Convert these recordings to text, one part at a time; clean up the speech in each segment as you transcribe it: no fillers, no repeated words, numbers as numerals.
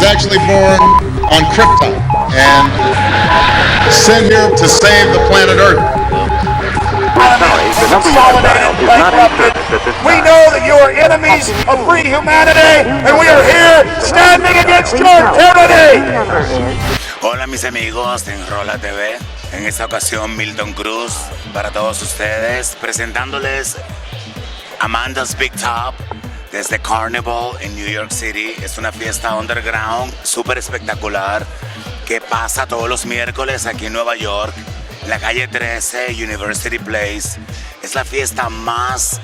actually born on Krypton and sent here to save the planet Earth. We know that you are enemies of free humanity, and we are here standing against your tyranny. Hola mis amigos de ENROLA TV, en esta ocasión Milton Cruz para todos ustedes, presentándoles Amanda's Big Top desde Carnival en New York City. Es una fiesta underground súper espectacular que pasa todos los miércoles aquí en Nueva York, en la calle 13, University Place. Es la fiesta más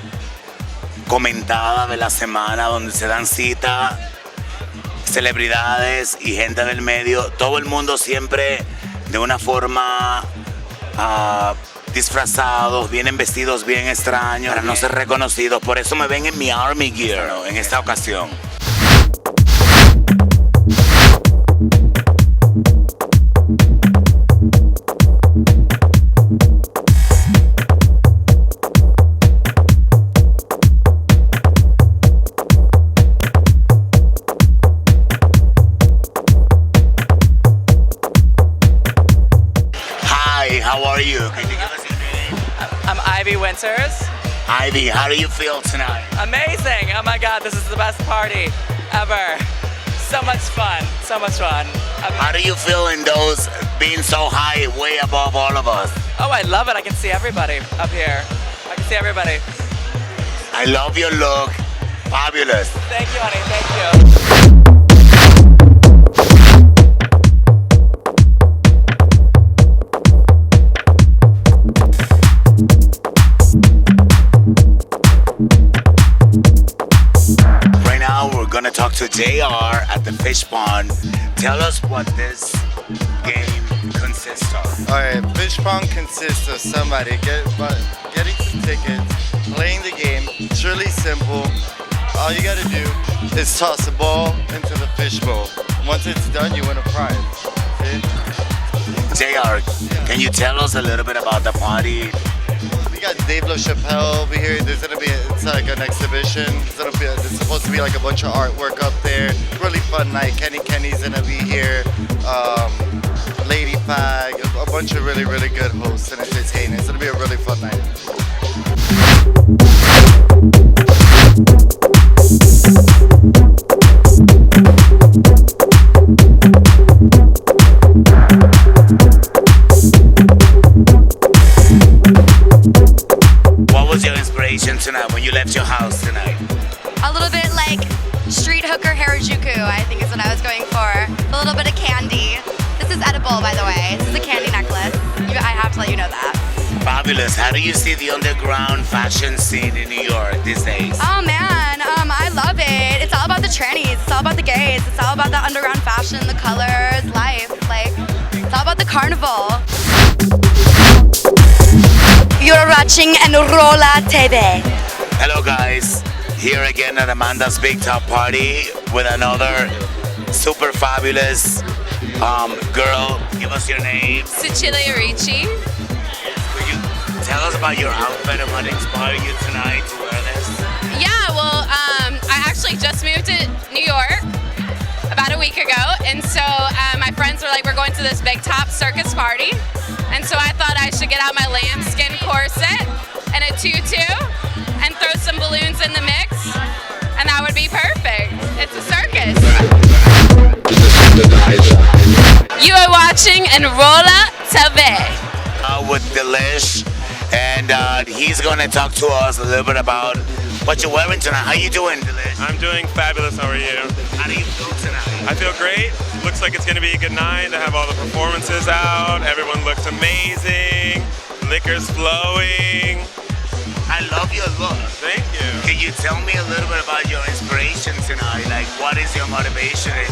comentada de la semana, donde se dan cita celebridades y gente del medio, todo el mundo siempre de una forma disfrazados, vienen vestidos bien extraños para no ser reconocidos, por eso me ven en mi Army Gear, ¿no? En esta ocasión. How are you? Can you give us your name? I'm Ivy Winters. Ivy, how do you feel tonight? Amazing! Oh my God, this is the best party ever. So much fun, so much fun. How do you feel in those being so high, way above all of us? Oh, I love it. I can see everybody up here. I can see everybody. I love your look. Fabulous. Thank you, honey. Thank you. Gonna talk to JR at the fish pond. Tell us what this game consists of. Alright, fish pond consists of somebody getting some tickets, playing the game. It's really simple. All you gotta do is toss a ball into the fish bowl. Once it's done, you win a prize. See? JR, can you tell us a little bit about the party? We got Dave Lachapelle over here. It's like an exhibition. There's supposed to be like a bunch of artwork up there. Really fun night. Kenny's gonna be here. Lady Fag, a bunch of really, really good hosts and entertainers. It's gonna be a really fun night. Tonight, when you left your house tonight? A little bit like street hooker Harajuku, I think is what I was going for. A little bit of candy. This is edible, by the way. This is a candy necklace. I have to let you know that. Fabulous. How do you see the underground fashion scene in New York these days? Oh man, I love it. It's all about the trannies. It's all about the gays. It's all about the underground fashion, the colors, life. Like, it's all about the carnival. You're watching ENROLA TV. Hello guys, here again at Amanda's Big Top Party with another super fabulous girl. Give us your name. Cecilia Ricci. Could you tell us about your outfit and what inspired you tonight to wear this? Yeah, well, I actually just moved to New York about a week ago, and so my friends were like, we're going to this Big Top circus party, and so I thought I should get out my lambskin corset and a tutu and throw some balloons in the mix, and that would be perfect. It's a circus. You are watching ENROLA TV. With Delish, and he's gonna talk to us a little bit about what you're wearing tonight. How you doing, Delish? I'm doing fabulous. How are you? How do you feel tonight? I feel great. Looks like it's gonna be a good night. They have all the performances out. Everyone looks amazing. Liquor's flowing. I love your look. Thank you. Can you tell me a little bit about your inspiration tonight? Like, what is your motivation and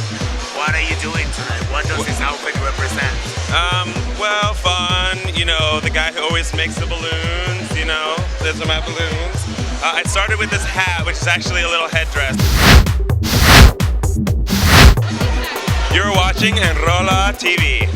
what are you doing tonight? What does this outfit represent? Well, fun. You know, the guy who always makes the balloons, you know, those are my balloons. I started with this hat, which is actually a little headdress. You're watching ENROLA TV.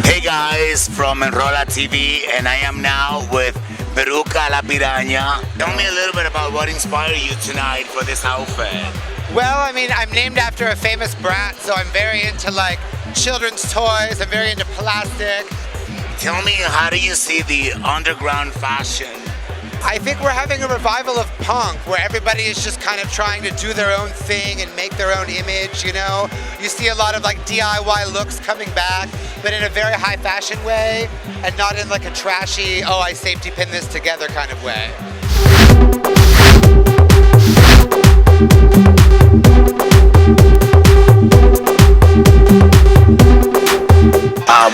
Hey guys, from ENROLA TV, and I am now with peruca la piraña. Tell me a little bit about what inspired you tonight for this outfit. Well, I mean, I'm named after a famous brat, so I'm very into like children's toys. I'm very into plastic. Tell me, how do you see the underground fashion? I think we're having a revival of punk where everybody is just kind of trying to do their own thing and make their own image, you know? You see a lot of like DIY looks coming back, but in a very high fashion way and not in like a trashy, oh, I safety pin this together kind of way.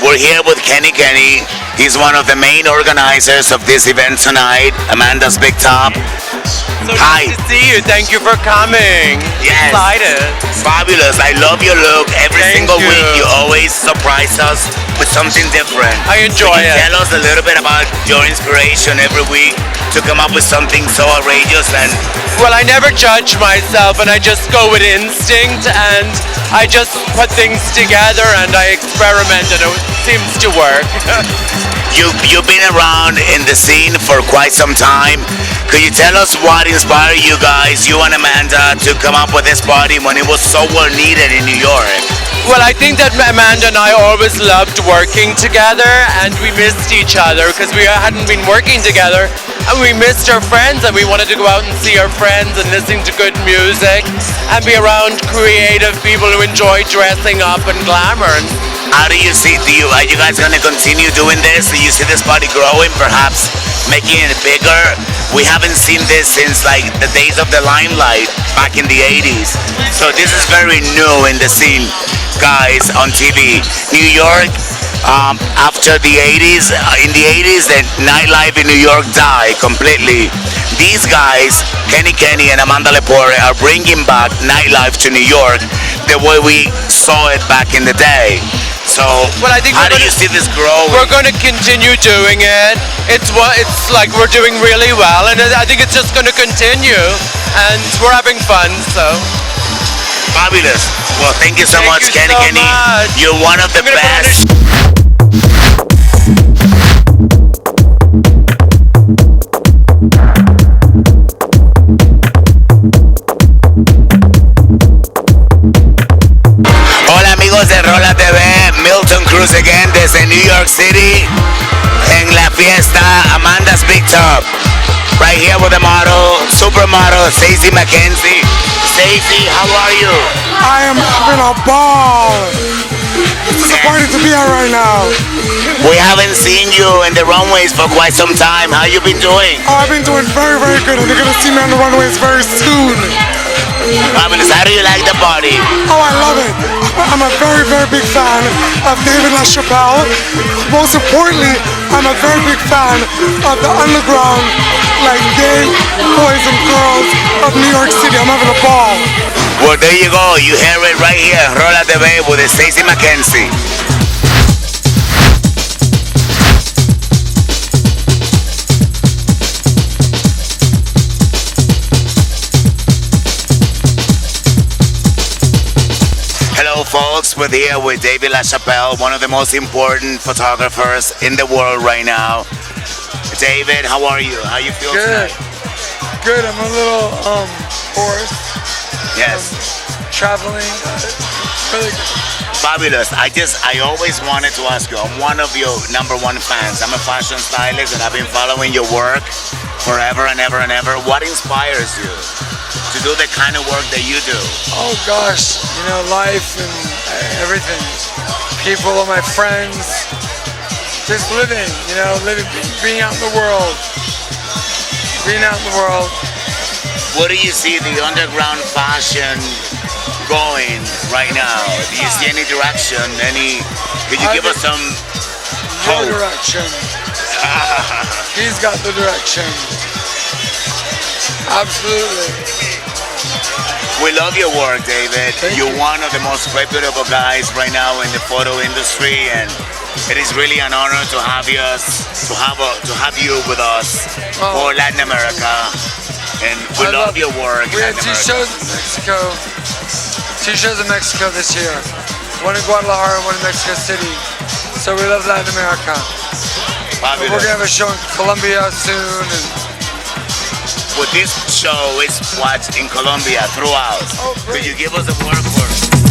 We're here with Kenny. He's one of the main organizers of this event tonight, Amanda's Big Top. So Hi. nice to see you. Thank you for coming. Yes. Excited. Fabulous. I love your look. Every Thank single you. week you always surprise us with something different. I enjoy Can you it. tell us a little bit about your inspiration every week to come up with something so outrageous? And Well, I never judge myself and I just go with instinct and I just put things together and I experiment and it seems to work. you've been around in the scene for quite some time. Could you tell us what inspired you guys, you and Amanda, to come up with this party when it was so well needed in New York? Well, I think that Amanda and I always loved working together and we missed each other because we hadn't been working together and we missed our friends and we wanted to go out and see our friends and listen to good music and be around creative people who enjoy dressing up and glamour. How do you see, are you guys going to continue doing this? Do you see this party growing, perhaps making it bigger? We haven't seen this since like the days of the limelight back in the 80s. So this is very new in the scene, guys, on TV. New York, after the 80s, in the 80s, the nightlife in New York died completely. These guys, Kenny and Amanda Lepore, are bringing back nightlife to New York the way we saw it back in the day. So, Well, I think how do you see this growing? We're going to continue doing it. It's like we're doing really well, and I think it's just going to continue, and we're having fun. So Fabulous. Well, thank you so Thank much, you Kenny. so much. You're one of the I'm gonna put on a best. Hola amigos de ENROLA TV, Milton Cruz again desde New York City en la fiesta Amanda's Big Top. Right here with the model, supermodel Stacey McKenzie. Stacey, how are you? I am having a ball. This is a party to be at right now. We haven't seen you in the runways for quite some time. How you been doing? Oh, I've been doing very, very good, and you're gonna see me on the runways very soon. Fabulous. How do you like the party? Oh, I love it. I'm a very, very big fan of David Lachapelle. Most importantly, I'm a very big fan of the underground, like gay boys and girls of New York City. I'm having a ball. Well, there you go. You hear it right here. ENROLA TV with Stacey McKenzie. Hello folks, we're here with David Lachapelle, one of the most important photographers in the world right now. David, how are you? How you feel Good. tonight? Good. I'm a little hoarse. Yes. Traveling. Really good. Fabulous. I always wanted to ask you, I'm one of your #1 fans. I'm a fashion stylist and I've been following your work forever and ever and ever. What inspires you to do the kind of work that you do? Oh gosh, you know, life and everything. People are my friends. Just living, you know, being out in the world. Being out in the world. Where do you see the underground fashion going right now? Do you see any direction? Could you give us some Your hope? direction. He's got the direction. Absolutely. We love your work, David. Thank You're you. one of the most reputable guys right now in the photo industry, and it is really an honor to have you with us for Latin America. And we love your work. We had Latin two America. shows in Mexico. 2 shows in Mexico this year. One in Guadalajara and one in Mexico City. So we love Latin America. Fabulous. We're gonna have a show in Colombia soon. And Well, this show is watched in Colombia throughout. Oh, great. Could you give us a word for it?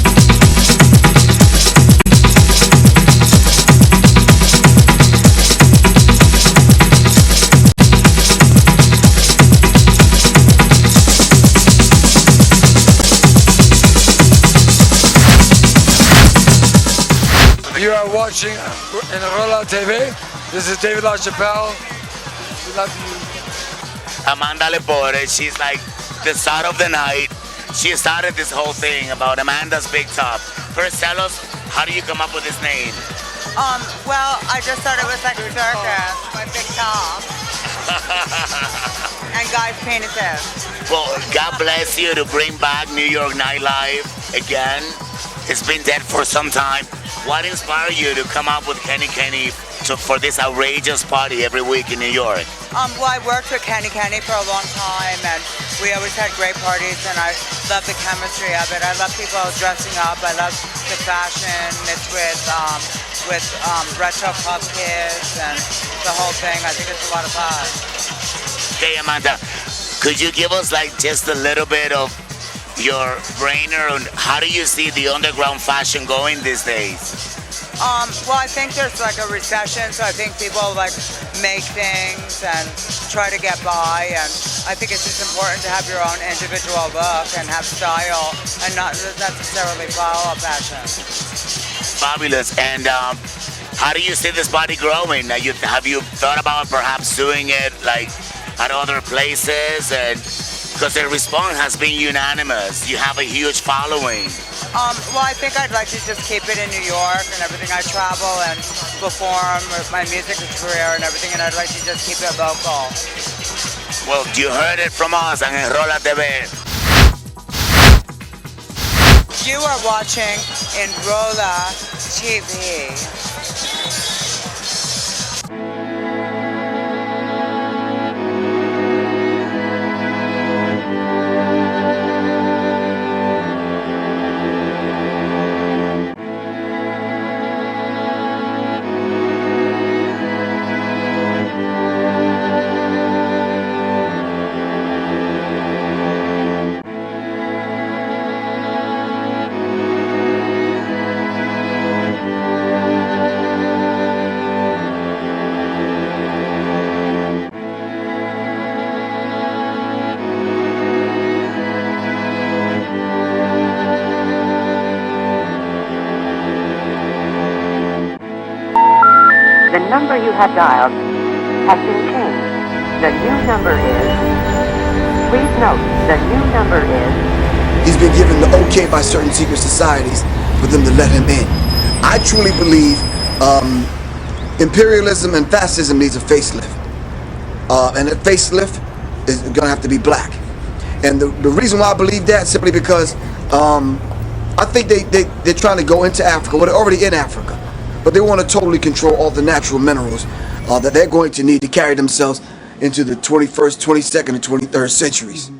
you are watching ENROLA TV. This is David Lachapelle. We love you. Amanda Lepore, she's like the star of the night. She started this whole thing about Amanda's Big Top. First, tell us, how do you come up with this name? Well, I just thought it was like a circus, my big top. And guys painted this. Well, God bless you to bring back New York nightlife again. It's been dead for some time. What inspired you to come up with Kenny for this outrageous party every week in New York? Well, I worked with Kenny for a long time, and we always had great parties, and I love the chemistry of it. I love people dressing up. I love the fashion. It's with retro pub kids and the whole thing. I think it's a lot of fun. Okay, Amanda, could you give us like just a little bit of your brainer on how do you see the underground fashion going these days? Well, I think there's like a recession, so I think people like make things and try to get by, and I think it's just important to have your own individual look and have style and not necessarily follow fashion. Fabulous. And how do you see this body growing? Have you thought about perhaps doing it like at other places? And because the response has been unanimous, you have a huge following. Well, I think I'd like to just keep it in New York and everything. I travel and perform with my music career and everything, and I'd like to just keep it local. Well, you heard it from us on ENROLA TV. You are watching ENROLA TV. The number you have dialed has been changed. The new number is... Please note, the new number is... He's been given the okay by certain secret societies for them to let him in. I truly believe imperialism and fascism needs a facelift. And that facelift is going to have to be black. And the reason why I believe that, simply because I think they're trying to go into Africa. Well, they're already in Africa. But they want to totally control all the natural minerals that they're going to need to carry themselves into the 21st, 22nd, and 23rd centuries.